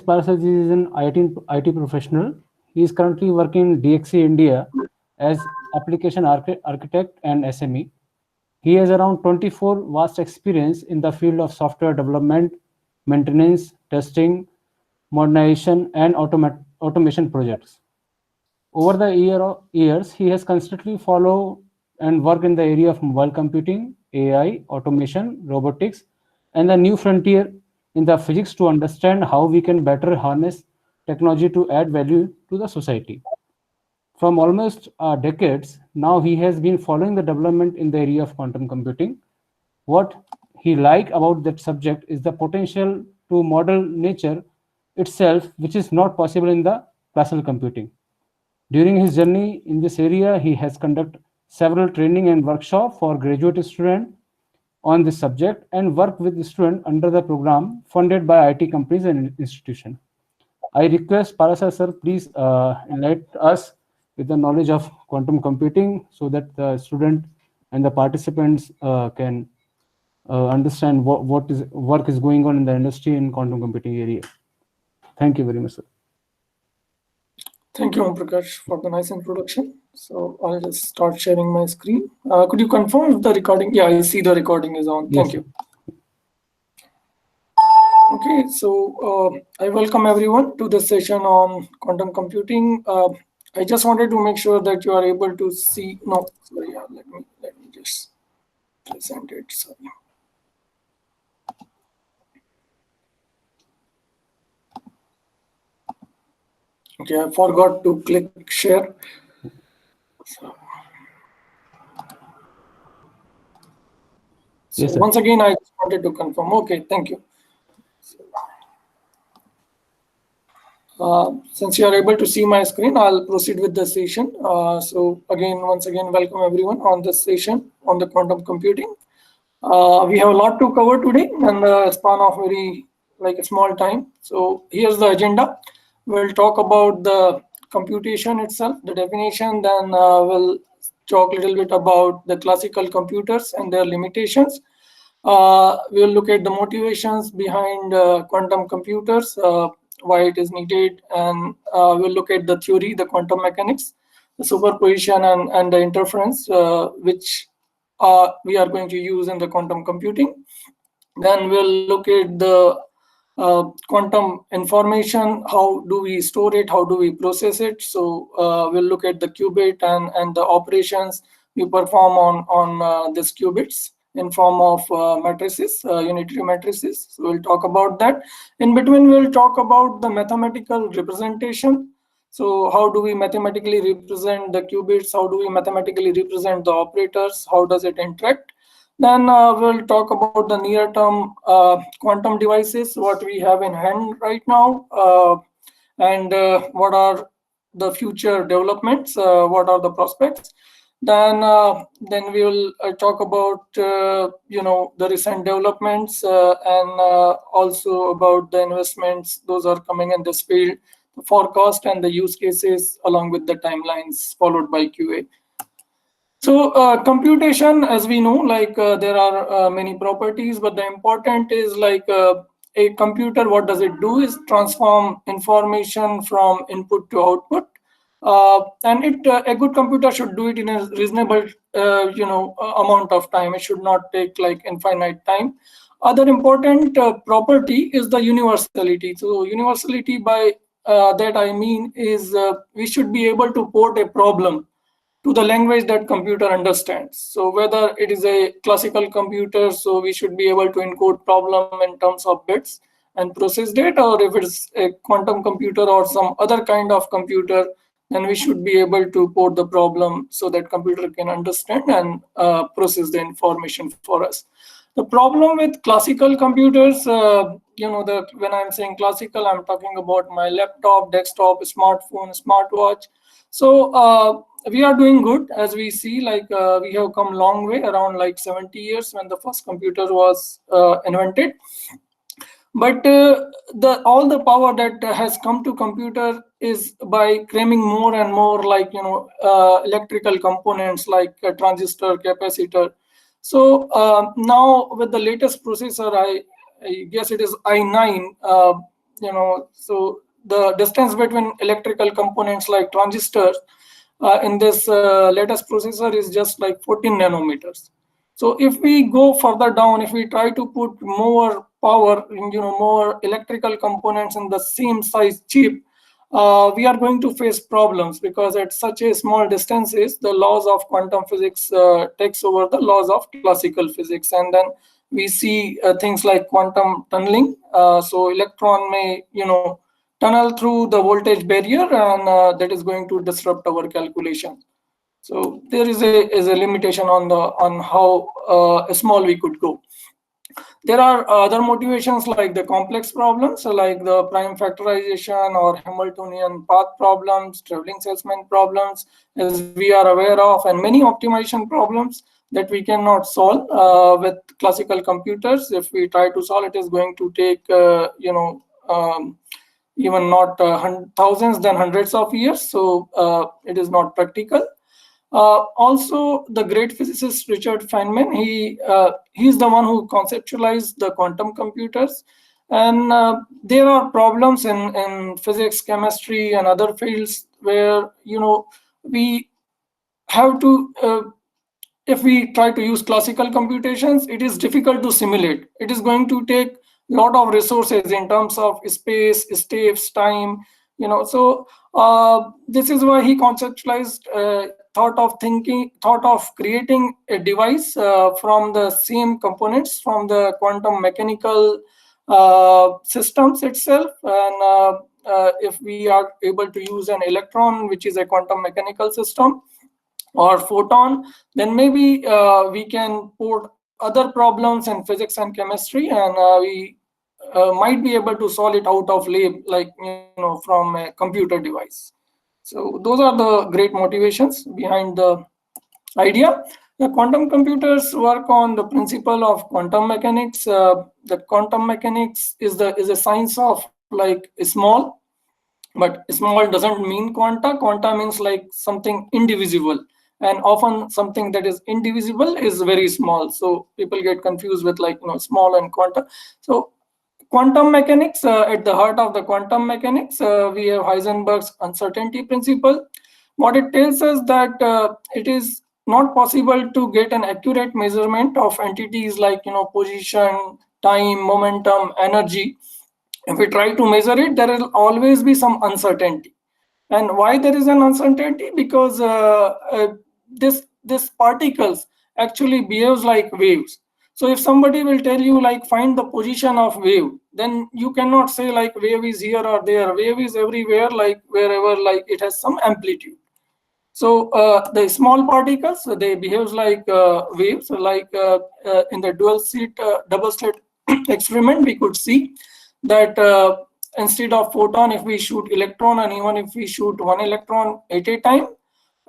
Parashar is an IT professional. He is currently working in DXC India as application architect and SME. He has around 24 vast experience in the field of software development, maintenance, testing, modernization, and automation projects. Over the years, he has constantly followed and worked in the area of mobile computing, AI, automation, robotics, and the new frontier in the physics to understand how we can better harness technology to add value to the society. From almost decades, now he has been following the development in the area of quantum computing. What he liked about that subject is the potential to model nature itself, which is not possible in the classical computing. During his journey in this area, he has conducted several training and workshop for graduate students on this subject and worked with students under the program funded by IT companies and institutions. I request Parashar sir, please enlighten us with the knowledge of quantum computing so that the student and the participants can understand what is work is going on in the industry in quantum computing area. Thank you very much, sir. Thank you, Om Prakash, for the nice introduction. So I'll just start sharing my screen. Could you confirm if the recording? Yeah, I see the recording is on. Thank you. Okay, so I welcome everyone to the session on quantum computing. I just wanted to make sure that you are able to see. No, sorry, let me just present it. Sorry. Okay, I forgot to click share. So Yes, sir. once again, I just wanted to confirm. Okay, thank you. Since you are able to see my screen, I'll proceed with the session. So again, once again, welcome everyone on this session on the quantum computing. We have a lot to cover today in the span of very a small time. So here's the agenda. We'll talk about the computation itself, the definition, then we'll talk a little bit about the classical computers and their limitations. We'll look at the motivations behind quantum computers, why it is needed, and we'll look at the theory, the quantum mechanics, the superposition and the interference, which we are going to use in the quantum computing. Then we'll look at the quantum information, how do we store it, how do we process it. So we'll look at the qubit and the operations we perform on these qubits in form of matrices, unitary matrices. So we'll talk about that. In between, we'll talk about the mathematical representation. So how do we mathematically represent the qubits? How do we mathematically represent the operators? How does it interact? Then we'll talk about the near-term quantum devices, what we have in hand right now, and what are the future developments, what are the prospects. Then we will talk about the recent developments and also about the investments those are coming in this field, the forecast and the use cases along with the timelines followed by QA. So computation, as we know, there are many properties, but the important is a computer, what does it do is transform information from input to output. And a good computer should do it in a reasonable amount of time. It should not take infinite time. Other important property is the universality. So universality, by that I mean is we should be able to port a problem to the language that computer understands. So whether it is a classical computer, so we should be able to encode problem in terms of bits and process data, or if it's a quantum computer or some other kind of computer, then we should be able to port the problem so that computer can understand and process the information for us. The problem with classical computers, when I'm saying classical, I'm talking about my laptop, desktop, smartphone, smartwatch. So we are doing good, as we see, we have come a long way, around 70 years when the first computer was invented. But all the power that has come to computer is by cramming more and more electrical components like a transistor, capacitor. So now with the latest processor, I guess it is i9, so the distance between electrical components like transistors in this latest processor is just like 14 nanometers. So if we go further down, if we try to put more power, more electrical components in the same size chip, we are going to face problems, because at such a small distances, the laws of quantum physics takes over the laws of classical physics, and then we see things like quantum tunneling. So electron may, tunnel through the voltage barrier, and that is going to disrupt our calculation. So there is a limitation on how small we could go. There are other motivations like the complex problems, so like the prime factorization or Hamiltonian path problems, traveling salesman problems, as we are aware of, and many optimization problems that we cannot solve with classical computers. If we try to solve, it is going to take even not thousands, then hundreds of years. So it is not practical. Also, the great physicist Richard Feynman, he's the one who conceptualized the quantum computers, and there are problems in physics, chemistry, and other fields where we have to. If we try to use classical computations, it is difficult to simulate. It is going to take a lot of resources in terms of space, steps, time. So this is why he conceptualized thought of creating a device from the same components from the quantum mechanical systems itself. And if we are able to use an electron, which is a quantum mechanical system, or photon, then maybe we can put other problems in physics and chemistry, and we might be able to solve it out of lab, like from a computer device. So those are the great motivations behind the idea. The quantum computers work on the principle of quantum mechanics. The quantum mechanics is a science of like small, but small doesn't mean quanta. Quanta means like something indivisible, and often something that is indivisible is very small. So people get confused with like small and quanta. So quantum mechanics, at the heart of the quantum mechanics, we have Heisenberg's uncertainty principle. What it tells us that it is not possible to get an accurate measurement of entities like position, time, momentum, energy. If we try to measure it, there will always be some uncertainty. And why there is an uncertainty? Because this particles actually behaves like waves. So if somebody will tell you like find the position of wave, then you cannot say like wave is here or there. Wave is everywhere, like wherever like it has some amplitude. So the small particles, they behave like waves. Like in the double slit experiment, we could see that instead of photon, if we shoot electron, and even if we shoot one electron at a time,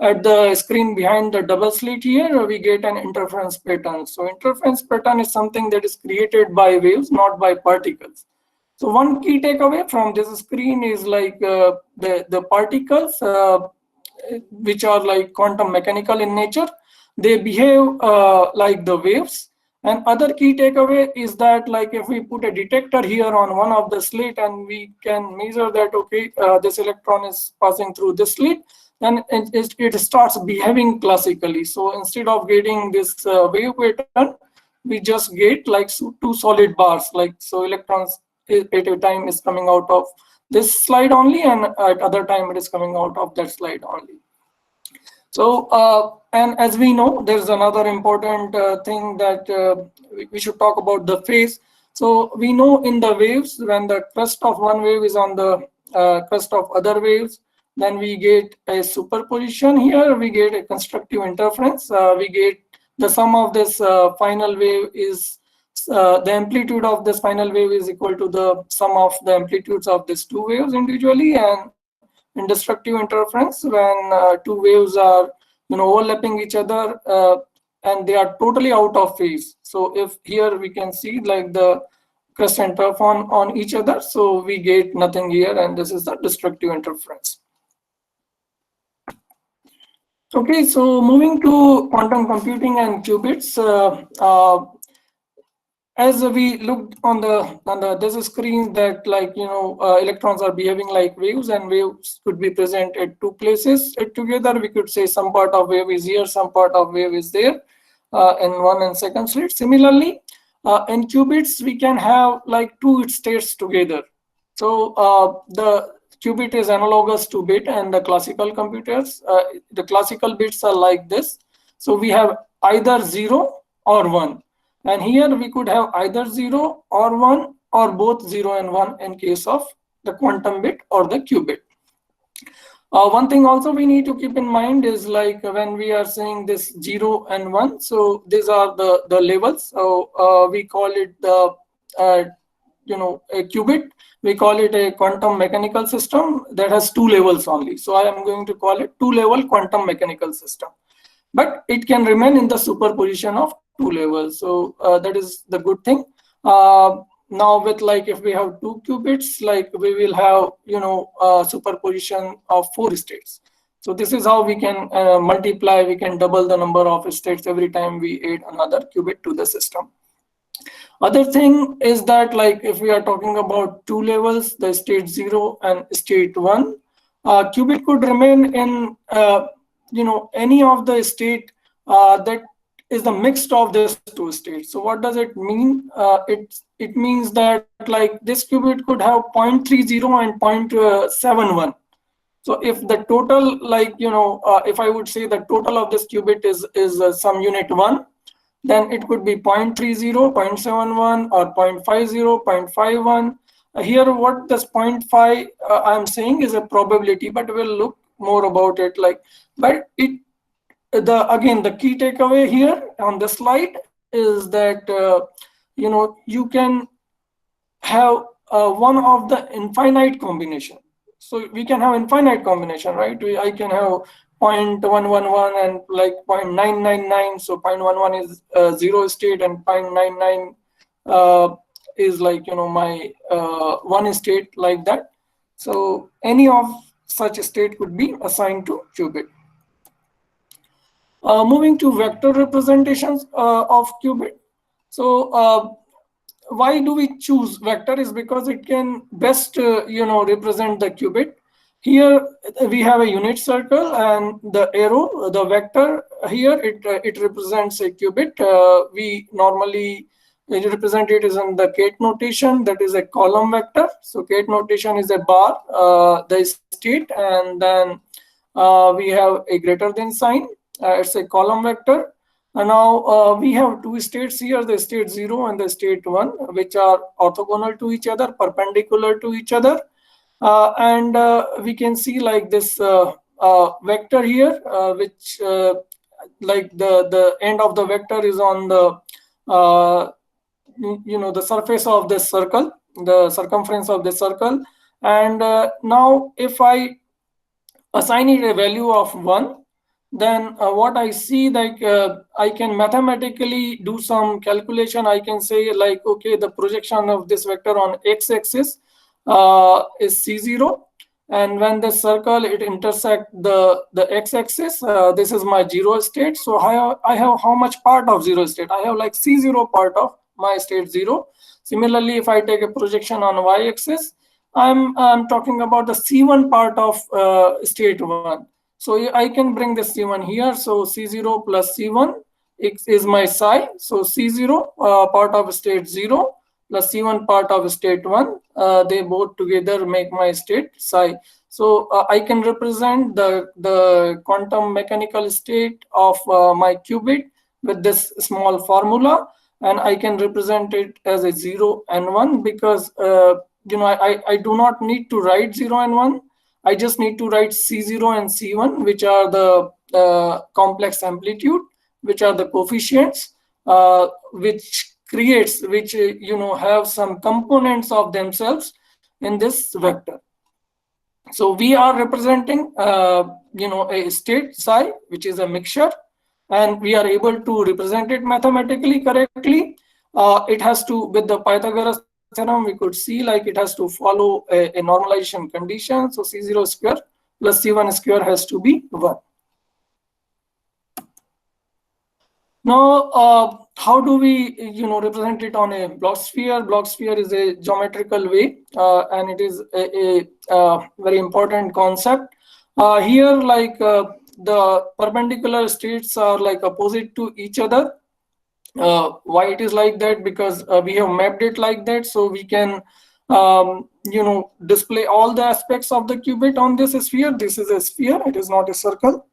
at the screen behind the double slit here, we get an interference pattern. So interference pattern is something that is created by waves, not by particles. So one key takeaway from this screen is like the particles, which are like quantum mechanical in nature, they behave like the waves. And other key takeaway is that like if we put a detector here on one of the slit, and we can measure that okay, this electron is passing through this slit, then it starts behaving classically. So instead of getting this wave pattern, we just get like two solid bars. Like so electrons at a time is coming out of this slide only, and at other time it is coming out of that slide only. So and as we know, there's another important thing that we should talk about, the phase. So we know in the waves, when the crest of one wave is on the crest of other waves, then we get a superposition. Here we get a constructive interference. We get the sum of this final wave is the amplitude of this final wave is equal to the sum of the amplitudes of these two waves individually. And in destructive interference, when two waves are overlapping each other, and they are totally out of phase. So if here we can see like the crest and turf on each other, so we get nothing here, and this is the destructive interference. Okay, so moving to quantum computing and qubits. as we looked on the this screen, that like electrons are behaving like waves, and waves could be present at two places together. We could say some part of wave is here, some part of wave is there, in 1 and 2nd slit. Similarly, in qubits we can have like two states together. So the qubit is analogous to bit, and the classical computers, the classical bits are like this. So we have either 0 or 1, and here we could have either 0 or 1, or both 0 and 1 in case of the quantum bit or the qubit. One thing also we need to keep in mind is like when we are saying this 0 and 1, so these are the levels. So we call it the a qubit. We call it a quantum mechanical system that has two levels only. So I am going to call it two-level quantum mechanical system, but it can remain in the superposition of two levels. So that is the good thing. Now with like if we have two qubits, like we will have superposition of 4 states. So this is how we can multiply, we can double the number of states every time we add another qubit to the system. Other thing is that like if we are talking about two levels, the state 0 and state 1, qubit could remain in any of the state that is the mixed of these two states. So what does it mean? It means that like this qubit could have 0.30 and 0.71. So if the total, like if I would say the total of this qubit is some unit 1, then it could be 0.30, 0.71, or 0.50, 0.51. Here what this 0.5 I'm saying is a probability, but we'll look more about it. But again, the key takeaway here on the slide is that you can have one of the infinite combination. So we can have infinite combination, right? I can have 0.111 and like 0.999. So 0.11 is 0 state, and 0.99 is like my 1 state, like that. So any of such a state could be assigned to qubit. Moving to vector representations of qubit. So why do we choose vector? Is because it can best represent the qubit. Here we have a unit circle, and the arrow, the vector here, it represents a qubit. We normally represent it is in the Kate notation, that is a column vector. So Kate notation is a bar, the state, and then we have a greater than sign. It's a column vector. And now we have two states here, the state 0 and the state 1, which are orthogonal to each other, perpendicular to each other. And we can see like this vector here, which like the end of the vector is on the the surface of this circle, the circumference of this circle. And now if I assign it a value of 1, then what I see, like I can mathematically do some calculation. I can say like, okay, the projection of this vector on x-axis is c0, and when the circle it intersect the x-axis, this is my 0 state. So I have how much part of 0 state? I have like c0 part of my state 0. Similarly, if I take a projection on y-axis, I'm talking about the c1 part of state 1. So I can bring the c1 here. So c0 plus c1 is my psi. So c0 part of state 0 plus c1 part of state 1, they both together make my state psi. So I can represent the quantum mechanical state of my qubit with this small formula, and I can represent it as a 0 and 1 because I do not need to write 0 and 1. I just need to write C0 and C1, which are the complex amplitude, which are the coefficients, which have some components of themselves in this vector. So we are representing a state psi, which is a mixture, and we are able to represent it mathematically correctly. It has to, with the Pythagoras theorem, we could see like it has to follow a normalization condition. So C0 square plus C1 square has to be 1. Now, how do we, represent it on a block sphere? Block sphere is a geometrical way, and it is a very important concept. Here, like the perpendicular states are like opposite to each other. Why it is like that? Because we have mapped it like that, so we can, display all the aspects of the qubit on this sphere. This is a sphere; it is not a circle.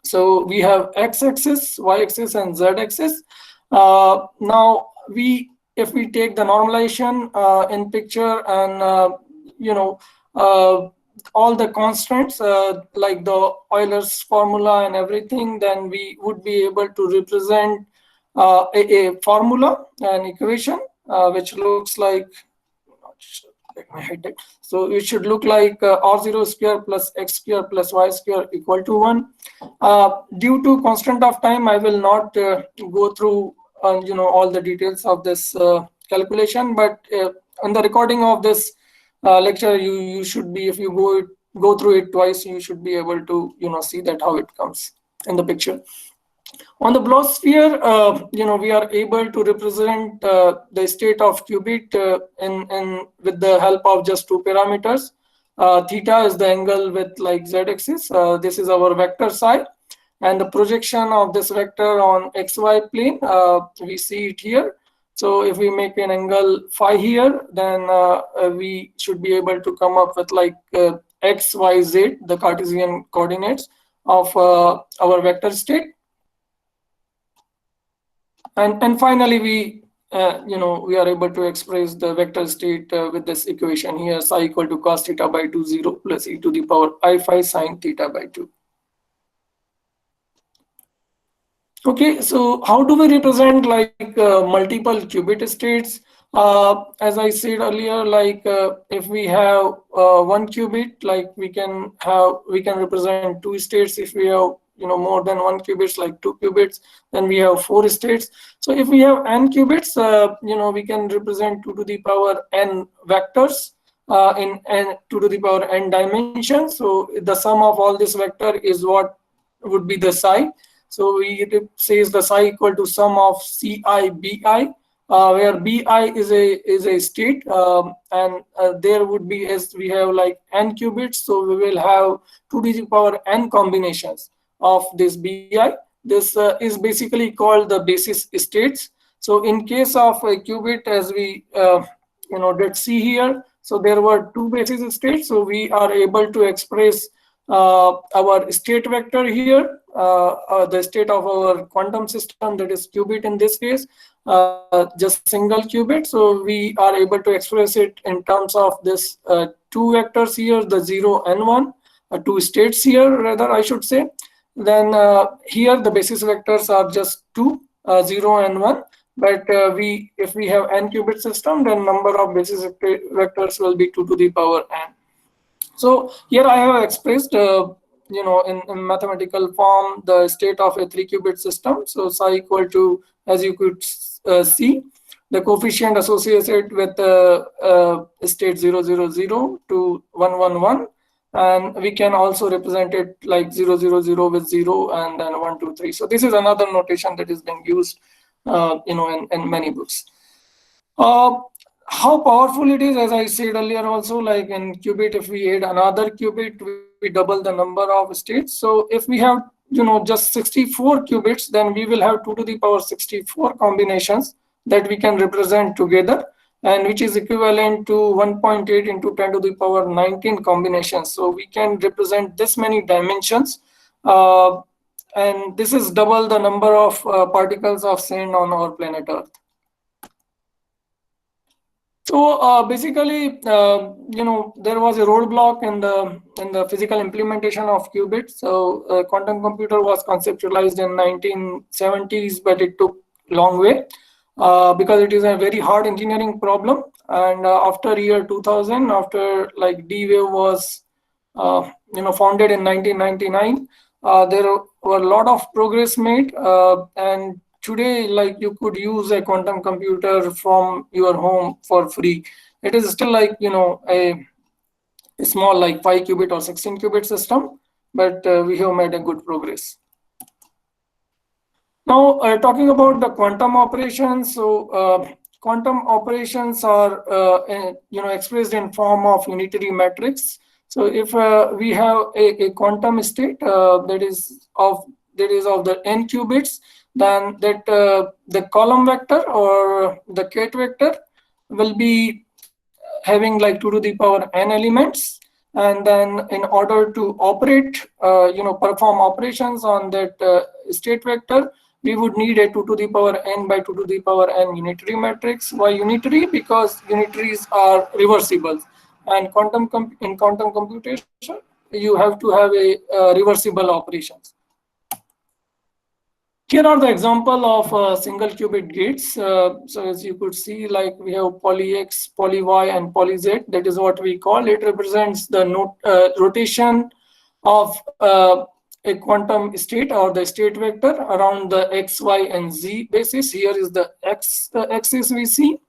So we have x-axis, y-axis, and z-axis. Now if we take the normalization in picture, and all the constants like the Euler's formula and everything, then we would be able to represent a formula, an equation, which looks like, let me hide it. So it should look like r0 square plus x square plus y square equal to 1. Due to constraint of time, I will not go through all the details of this calculation, but on the recording of this lecture, you should be, if you go through it twice, you should be able to see that how it comes in the picture. On the block sphere, we are able to represent the state of qubit in with the help of just two parameters. Theta is the angle with like z-axis. This is our vector psi, and the projection of this vector on xy plane, we see it here. So if we make an angle phi here, then we should be able to come up with like x, y, z, the Cartesian coordinates of our vector state. And finally, we are able to express the vector state with this equation here: psi equal to cos theta by 2 0 plus e to the power I phi sine theta by 2. Okay, so how do we represent like multiple qubit states? As I said earlier, like if we have one qubit, like we can represent two states. If we have more than one qubits, like two qubits, then we have four states. So if we have n qubits, we can represent 2 to the power n vectors in n 2 to the power n dimensions. So the sum of all this vector is what would be the psi. So it says the psi equal to sum of ci bi, where bi is a state, and there would be, as we have like n qubits, so we will have 2 to the power n combinations of this bi. This is basically called the basis states. So in case of a qubit, as we did see here, so there were two basis states. So we are able to express our state vector here, the state of our quantum system, that is qubit in this case, just single qubit. So we are able to express it in terms of this two vectors here, the 0 and 1, two states here, rather I should say. Then here the basis vectors are just 2, 0 and 1. But if we have n qubit system, then number of basis vectors will be 2 to the power n. So here I have expressed, in mathematical form, the state of a 3-qubit system. So psi equal to, as you could see, the coefficient associated with state 0, 0, 0 to 1, 1, 1. And we can also represent it like 0, 0, 0 with 0 and then 1, 2, 3. So this is another notation that is being used, in many books. How powerful it is, as I said earlier also, like in qubit, if we add another qubit, we double the number of states. So if we have just 64 qubits, then we will have 2 to the power 64 combinations that we can represent together, and which is equivalent to 1.8 into 10 to the power 19 combinations. So we can represent this many dimensions, and this is double the number of particles of sand on our planet Earth. So basically, there was a roadblock in the physical implementation of qubits. So quantum computer was conceptualized in 1970s, but it took long way because it is a very hard engineering problem. And after year 2000, after like D-Wave was founded in 1999, there were a lot of progress made, and today, like, you could use a quantum computer from your home for free. It is still like a small like 5 qubit or 16 qubit system, but we have made a good progress. Now, talking about the quantum operations, so quantum operations are expressed in form of unitary matrix. So if we have a quantum state that is of the n qubits, then that the column vector or the kate vector will be having like 2 to the power n elements, and then in order to operate perform operations on that state vector, we would need a 2 to the power n by 2 to the power n unitary matrix. Why unitary? Because unitaries are reversible, and in quantum computation you have to have a reversible operations. Here are the example of single qubit gates. So as you could see, like we have poly X, poly Y, and poly Z. That is what we call it. Represents the rotation of a quantum state or the state vector around the X, Y, and Z basis. Here is the X axis we see.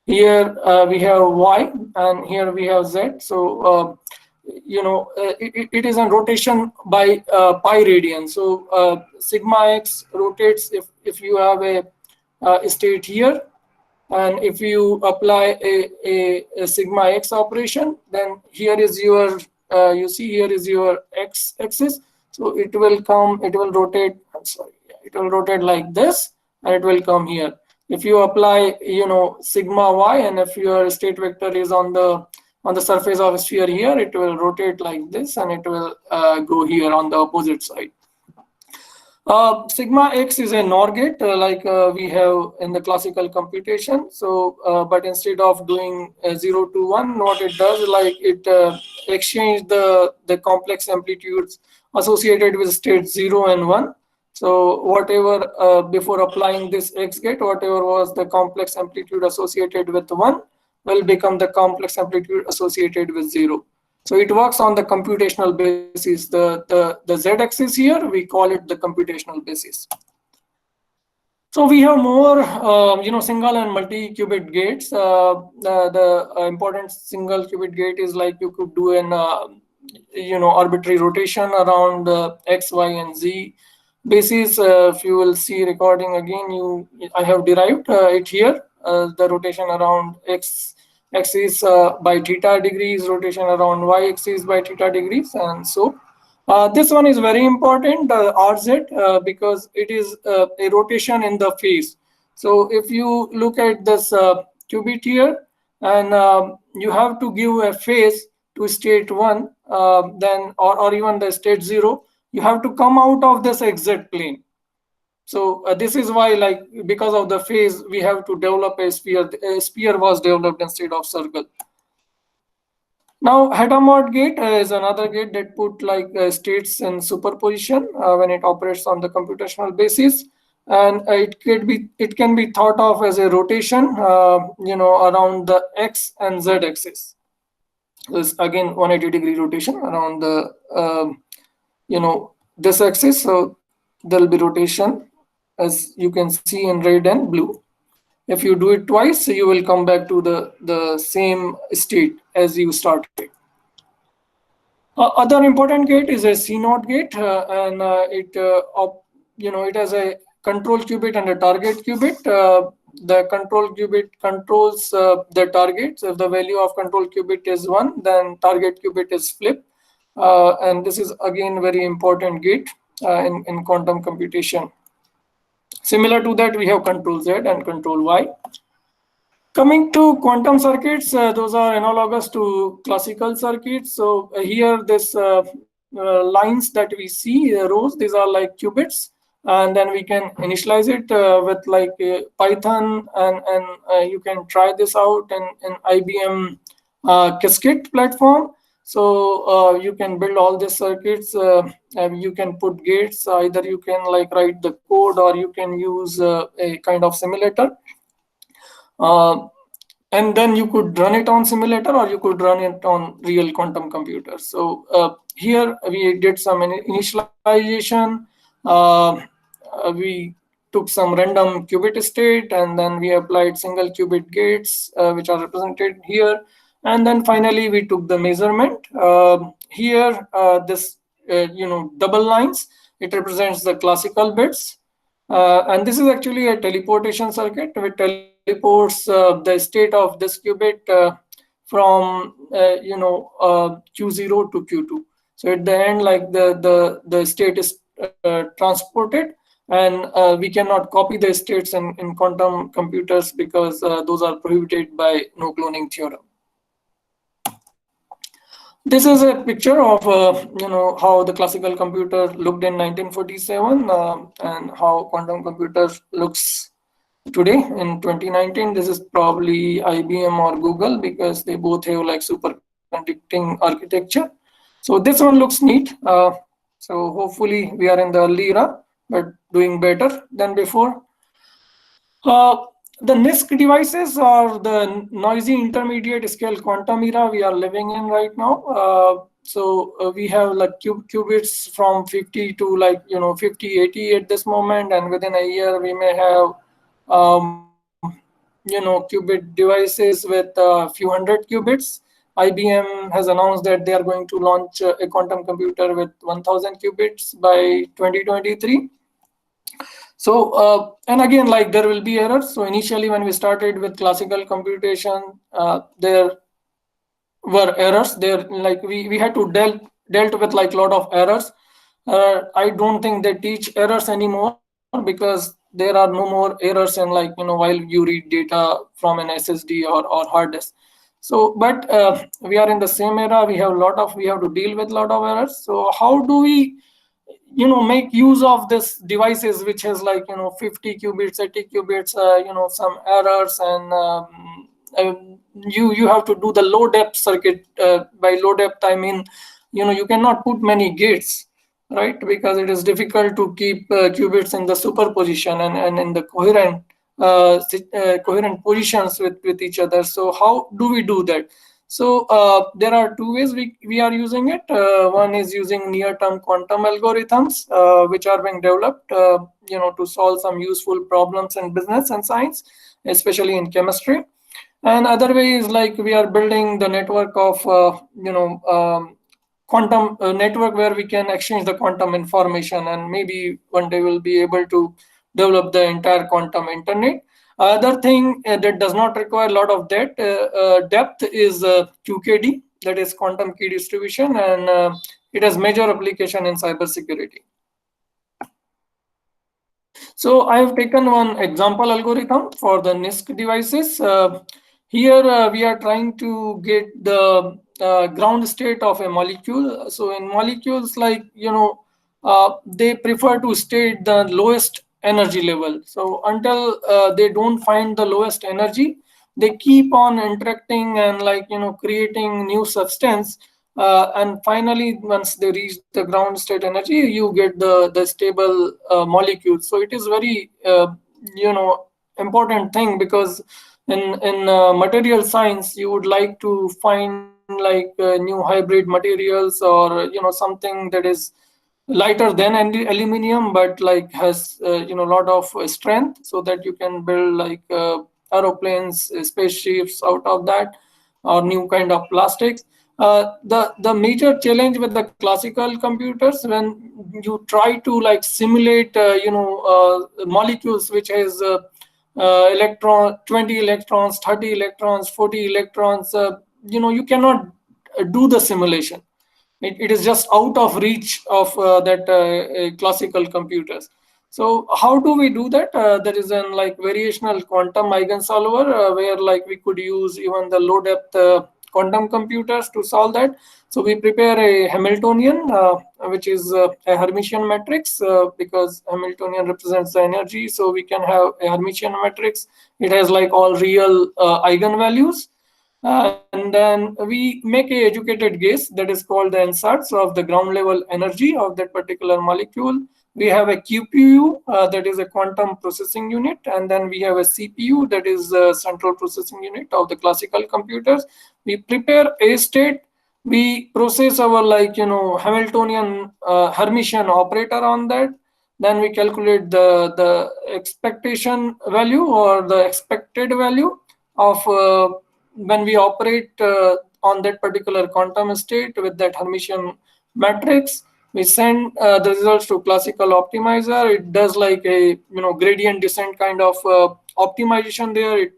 Here we have Y, and here we have Z. So it is a rotation by pi radian. So sigma x rotates if you have a state here, and if you apply a sigma x operation, then here is your you see here is your x axis. So it will rotate. I'm sorry, it will rotate like this, and it will come here. If you apply sigma y, and if your state vector is on the surface of a sphere here, it will rotate like this, and it will go here on the opposite side. Sigma x is a NOR gate, like we have in the classical computation. So, but instead of doing 0 to 1, what it does, like it exchange the complex amplitudes associated with state 0 and 1. So whatever before applying this X gate, whatever was the complex amplitude associated with 1 will become the complex amplitude associated with 0. So it works on the computational basis. The z-axis here, we call it the computational basis. So we have more, single and multi-qubit gates. The important single qubit gate is like you could do an, arbitrary rotation around X, Y, and Z basis. If you will see recording again, I have derived it here. The rotation around X axis by theta degrees, rotation around Y axis by theta degrees, and so. This one is very important, RZ, because it is a rotation in the phase. So if you look at this qubit here, and you have to give a phase to state 1, then or even the state 0, you have to come out of this XZ plane. So this is why, like, because of the phase, we have to develop a sphere. A sphere was developed instead of circle. Now, Hadamard gate is another gate that put like states in superposition when it operates on the computational basis, and it can be thought of as a rotation, around the X and Z axis. This again 180-degree rotation around the this axis. So there will be rotation, as you can see in red and blue. If you do it twice, you will come back to the same state as you started. Other important gate is a CNOT gate, and it has a control qubit and a target qubit. The control qubit controls the target. So if the value of control qubit is 1, then target qubit is flip. And this is again very important gate in quantum computation. Similar to that, we have control Z and control Y. Coming to quantum circuits, those are analogous to classical circuits. So here, this lines that we see, rows, these are like qubits, and then we can initialize it with like Python, and you can try this out in IBM Cascade platform. So you can build all these circuits. You can put gates. Either you can like write the code, or you can use a kind of simulator. And then you could run it on simulator, or you could run it on real quantum computers. So here we did some initialization. We took some random qubit state, and then we applied single qubit gates, which are represented here. And then finally, we took the measurement. Here, this double lines, it represents the classical bits. And this is actually a teleportation circuit which teleports the state of this qubit from Q0 to Q2. So at the end, like the state is transported, and we cannot copy the states in quantum computers because those are prohibited by no cloning theorem. This is a picture of how the classical computer looked in 1947 and how quantum computers looks today in 2019. This is probably IBM or Google because they both have like superconducting architecture. So this one looks neat. So hopefully we are in the early era, but doing better than before. The NISQ devices are the noisy intermediate scale quantum era we are living in right now. We have like qubits from 50 to 50, 80 at this moment, and within a year we may have qubit devices with a few hundred qubits. IBM has announced that they are going to launch a quantum computer with 1000 qubits by 2023. So, and again, like there will be errors. So initially when we started with classical computation, there were errors. There, like we had to dealt with like a lot of errors. I don't think they teach errors anymore because there are no more errors in while you read data from an SSD or hard disk. So, but we are in the same era. We have to deal with a lot of errors. So how do we make use of this devices which has 50 qubits, 80 qubits, some errors, and you have to do the low depth circuit. By low depth I mean you cannot put many gates, right, because it is difficult to keep qubits in the superposition and in the coherent positions with each other. So how do we do that? So there are two ways we are using it. One is using near-term quantum algorithms, which are being developed, to solve some useful problems in business and science, especially in chemistry. And other way is like we are building the network of, quantum network where we can exchange the quantum information, and maybe one day we'll be able to develop the entire quantum internet. Other thing that does not require a lot of depth is QKD, that is quantum key distribution, and it has major application in cybersecurity. So I have taken one example algorithm for the NISQ devices. Here we are trying to get the ground state of a molecule. So in molecules, they prefer to state the lowest energy level. So until they don't find the lowest energy, they keep on interacting and creating new substance. And finally, once they reach the ground state energy, you get the stable molecule. So it is very important thing, because in material science you would like to find new hybrid materials, or something that is lighter than aluminum but has lot of strength, so that you can build aeroplanes, spaceships out of that, or new kind of plastics. The major challenge with the classical computers, when you try to simulate molecules which has 20 electrons, 30 electrons, 40 electrons, you cannot do the simulation. It is just out of reach of that classical computers. So how do we do that? There is an variational quantum eigensolver where we could use even the low depth quantum computers to solve that. So we prepare a Hamiltonian, which is a Hermitian matrix, because Hamiltonian represents the energy. So we can have a Hermitian matrix. It has all real eigenvalues. And then we make a educated guess that is called the ansatz of the ground level energy of that particular molecule. We have a QPU, that is a quantum processing unit, and then we have a CPU, that is a central processing unit of the classical computers. We prepare a state, we process our Hamiltonian Hermitian operator on that. Then we calculate the expectation value or the expected value of when we operate on that particular quantum state with that Hermitian matrix. We send the results to classical optimizer. It does like a gradient descent kind of optimization there.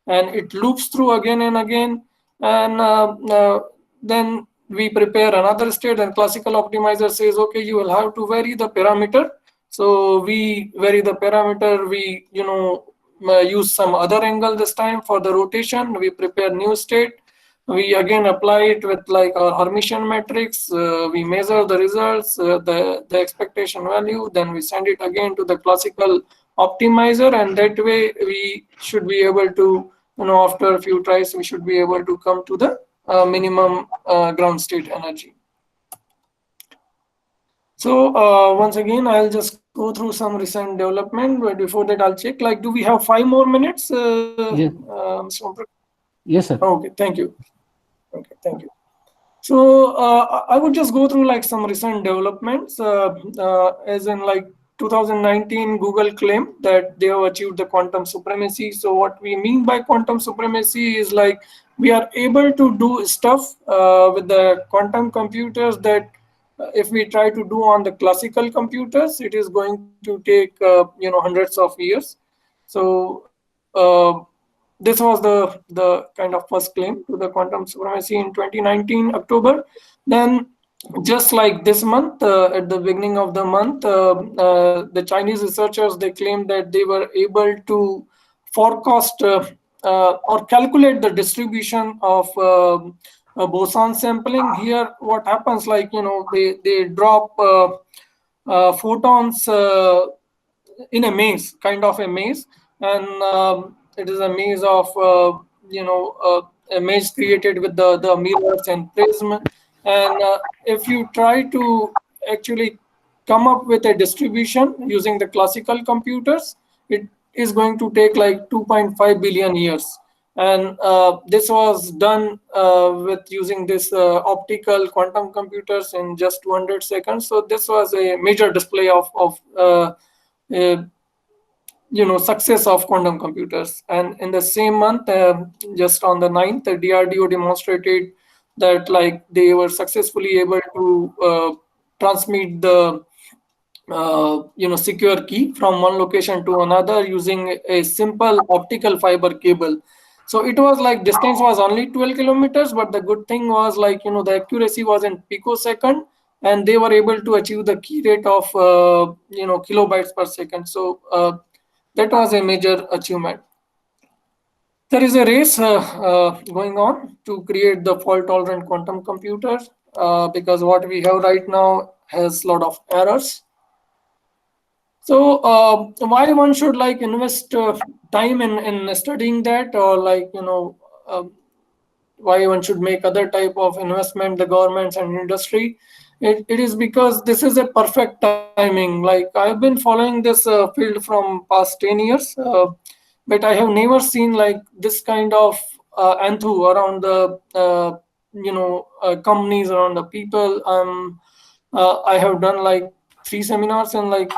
And it loops through again and again, and then we prepare another state, and classical optimizer says, okay, you will have to vary the parameter. So we vary the parameter. We use some other angle this time for the rotation. We prepare new state. We again apply it with like our Hermitian matrix. We measure the results, the expectation value. Then we send it again to the classical optimizer, and that way we should be able to, after a few tries, we should be able to come to the minimum ground state energy. So once again, I'll just go through some recent development. But before that, I'll check. Like, do we have 5 more minutes? Yes. Yes, sir. Okay, thank you. Okay, thank you. So I would just go through like some recent developments, as in like 2019, Google claimed that they have achieved the quantum supremacy. So what we mean by quantum supremacy is like we are able to do stuff with the quantum computers that if we try to do on the classical computers, it is going to take hundreds of years. So this was the kind of first claim to the quantum supremacy in 2019 October. Then just like this month, at the beginning of the month, the Chinese researchers, they claimed that they were able to forecast or calculate the distribution of boson sampling. Here what happens, like they drop photons in a maze, kind of a maze, and it is a maze of a maze created with the mirrors and prism. And if you try to actually come up with a distribution using the classical computers, it is going to take like 2.5 billion years. And this was done with using this optical quantum computers in just 200 seconds. So this was a major display of uh, success of quantum computers. And in the same month, just on the 9th, the DRDO demonstrated that like they were successfully able to transmit the secure key from one location to another using a simple optical fiber cable. So it was like distance was only 12 kilometers, but the good thing was like the accuracy was in picosecond, and they were able to achieve the key rate of kilobytes per second. So that was a major achievement. There is a race going on to create the fault-tolerant quantum computer because what we have right now has a lot of errors. So why one should like invest time in studying that, or like why one should make other type of investment, the governments and industry? It is because this is a perfect timing. Like I've been following this field from past 10 years, but I have never seen like this kind of enthu around the companies, around the people. I have done like 3 seminars in like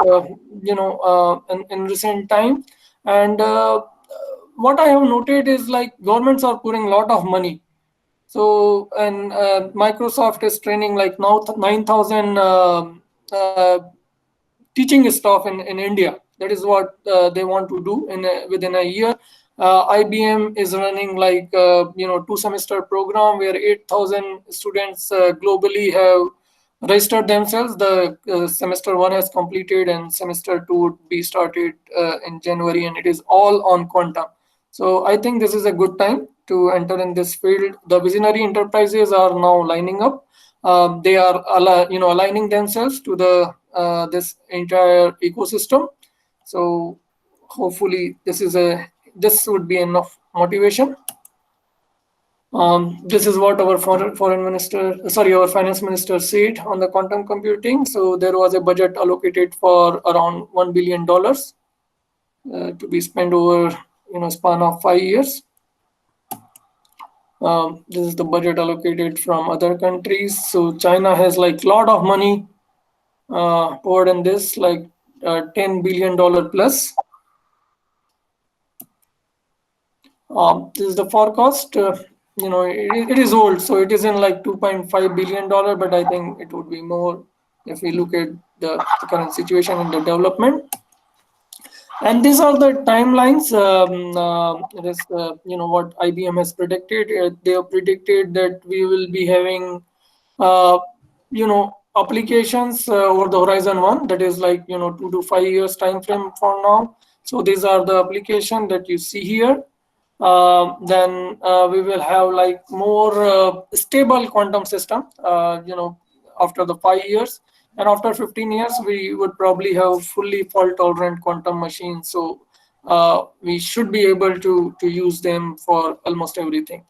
in recent time, and what I have noted is like governments are putting a lot of money. So, and Microsoft is training like now 9,000 teaching staff in India. That is what they want to do within a year. IBM is running like 2 semester program where 8,000 students globally have registered themselves. The semester 1 has completed, and semester 2 would be started in January, and it is all on quantum. So I think this is a good time to enter in this field. The visionary enterprises are now lining up. They are aligning themselves to the this entire ecosystem. So hopefully this would be enough motivation. This is what our our finance minister said on the quantum computing. So there was a budget allocated for around $1 billion to be spent over span of 5 years. This is the budget allocated from other countries. So China has like a lot of money poured in this, like $10 billion plus. This is the forecast. It is old, so it is in like $2.5 billion, but I think it would be more if we look at the current situation in the development. And these are the timelines. This, what IBM has predicted. They have predicted that we will be having, uh, applications over the horizon one. That is like 2 to 5 years time frame from now. So these are the application that you see here. Then we will have like more stable quantum system. After the 5 years. And after 15 years, we would probably have fully fault-tolerant quantum machines. So we should be able to use them for almost everything.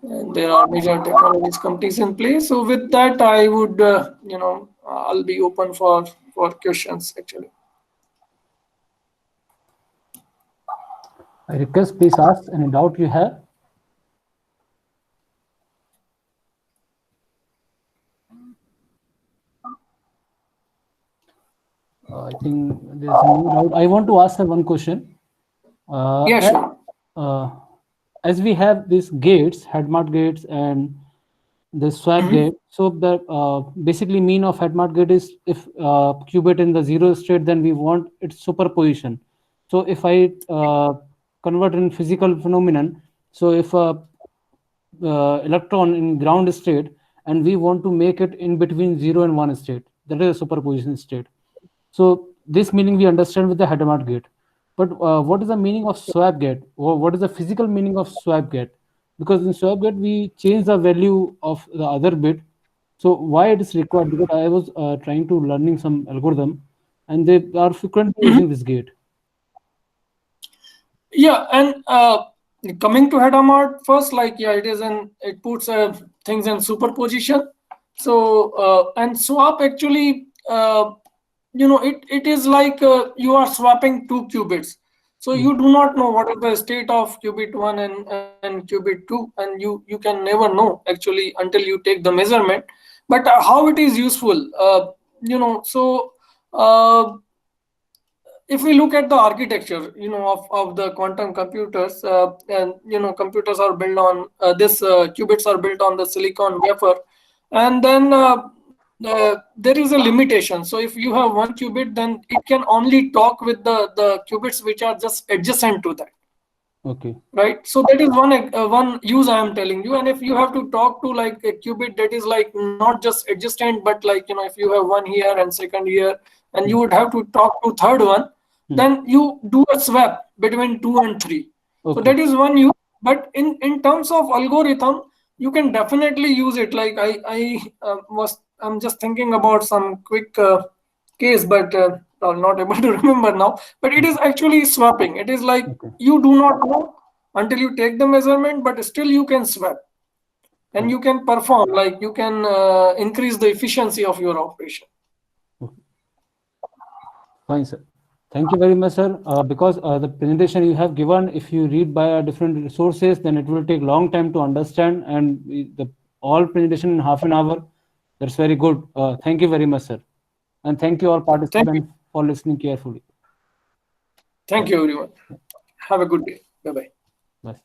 And there are major technologies companies in place. So with that, I would, I'll be open for questions actually. I request, please ask any doubt you have. I think there's no doubt. I want to ask her one question. Yeah, sure. As we have these gates, headmart gates and the swap gate, so the basically mean of headmart gate is if qubit in the zero state, then we want its superposition. So if I convert in physical phenomenon, so if a electron in ground state and we want to make it in between 0 and 1 state, that is a superposition state. So this meaning we understand with the Hadamard gate. But what is the meaning of swap gate? Or what is the physical meaning of swap gate? Because in swap gate we change the value of the other bit. So why it is required? Because I was trying to learning some algorithm, and they are frequently using this gate. Yeah, and coming to Hadamard first, like it puts things in superposition. So and swap actually, it is like you are swapping two qubits. So you do not know what is the state of qubit one and qubit two, and you can never know actually until you take the measurement. But how it is useful, so. If we look at the architecture of the quantum computers, and computers are built on this qubits are built on the silicon wafer, and then there is a limitation. So if you have one qubit, then it can only talk with the qubits which are just adjacent to that. Okay. Right, so that is one use I am telling you. And if you have to talk to like a qubit that is like not just adjacent, but like if you have one here and second here, and you would have to talk to third one, then you do a swap between 2 and 3. So Okay. that is one use. But in terms of algorithm, you can definitely use it. Like I'm just thinking about some quick case, but I'm not able to remember now. But it is actually swapping. It is like you do not know until you take the measurement, but still you can swap, and you can perform, like you can increase the efficiency of your operation. Fine, sir. Thank you very much, sir. Because the presentation you have given, if you read by different resources, then it will take long time to understand, and the all presentation in half an hour. That's very good. Thank you very much, sir. And thank you all participants for listening carefully. Thank you, everyone. Have a good day. Bye-bye. Bye.